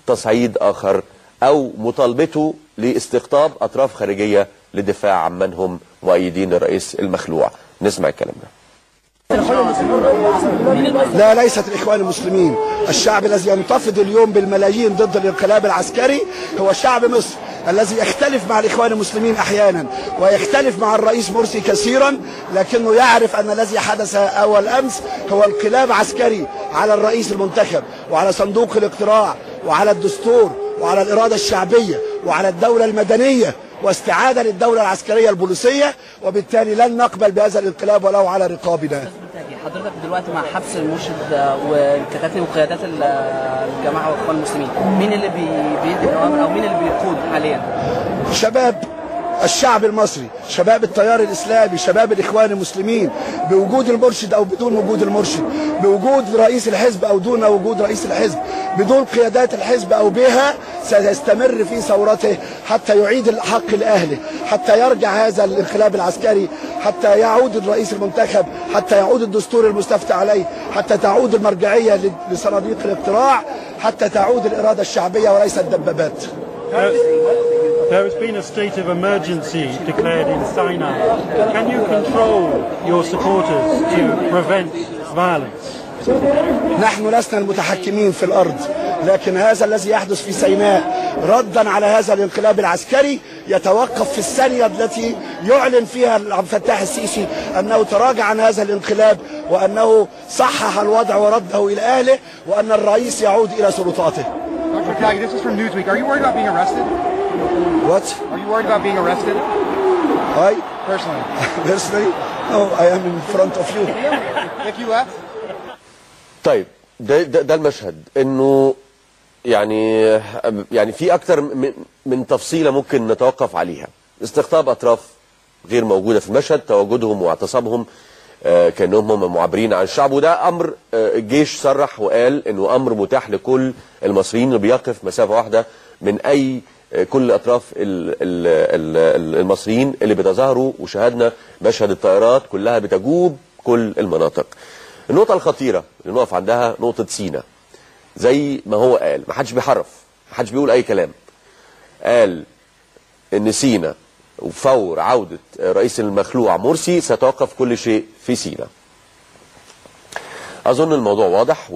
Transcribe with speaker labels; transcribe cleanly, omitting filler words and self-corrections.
Speaker 1: تصعيد آخر أو مطالبته لاستقطاب أطراف خارجية للدفاع عن من هم مؤيدين الرئيس المخلوع. نسمع الكلام ده.
Speaker 2: لا، ليست الإخوان المسلمين. الشعب الذي ينتفض اليوم بالملايين ضد الانقلاب العسكري هو شعب مصر الذي يختلف مع الإخوان المسلمين أحيانا ويختلف مع الرئيس مرسي كثيرا، لكنه يعرف أن الذي حدث أول أمس هو انقلاب عسكري على الرئيس المنتخب وعلى صندوق الاقتراع وعلى الدستور وعلى الإرادة الشعبية وعلى الدولة المدنية واستعادة للدولة العسكرية البوليسية، وبالتالي لن نقبل بهذا الانقلاب ولو على رقابنا.
Speaker 3: حضرتك دلوقتي مع حبس المرشد والكتاتني وقيادات الجماعة والإخوان المسلمين، مين اللي بيدي الأوامر أو مين اللي بيقود حاليا؟
Speaker 2: شباب الشعب المصري، شباب التيار الإسلامي، شباب الإخوان المسلمين، بوجود المرشد أو بدون وجود المرشد، بوجود رئيس الحزب أو دون وجود رئيس الحزب، بدون قيادات الحزب أو بها، سيستمر في ثورته حتى يعيد الحق لأهله، حتى يرجع هذا الانقلاب العسكري، حتى يعود الرئيس المنتخب، حتى يعود الدستور المستفتى عليه، حتى تعود المرجعية لصناديق الاقتراع، حتى تعود الإرادة الشعبية وليس الدبابات.
Speaker 4: There has been a state of emergency declared in Sinai. Can you control your supporters to prevent violence?
Speaker 2: نحن لسنا المتحكمين في الأرض، لكن هذا الذي يحدث في سيناء ردا على هذا الانقلاب العسكري يتوقف في الثانية التي يعلن فيها عبد الفتاح السيسي أنه تراجع عن هذا الانقلاب وأنه صحح الوضع ورده إلى أهله وأن الرئيس يعود إلى سلطاته.
Speaker 5: Dr. Kagi, this is from Newsweek. Are you worried about being arrested?
Speaker 2: What?
Speaker 5: Are you worried about being arrested?
Speaker 2: I?
Speaker 5: Personally?
Speaker 2: Personally? No, I am in front of you.
Speaker 5: If you left?
Speaker 1: طيب ده المشهد، انه يعني في اكتر من تفصيله ممكن نتوقف عليها. استقطاب اطراف غير موجوده في المشهد، تواجدهم واعتصامهم كانهم هم معبرين عن الشعب، وده امر الجيش صرح وقال انه امر متاح لكل المصريين اللي بيقف مسافه واحده من كل اطراف المصريين اللي بيتظاهروا، وشاهدنا مشهد الطائرات كلها بتجوب كل المناطق. النقطة الخطيرة اللي نقف عندها نقطة سينا، زي ما هو قال، ما حدش بيحرف، ما حدش بيقول أي كلام. قال إن سينا وفور عودة رئيس المخلوع مرسي ستوقف كل شيء في سينا. أظن الموضوع واضح.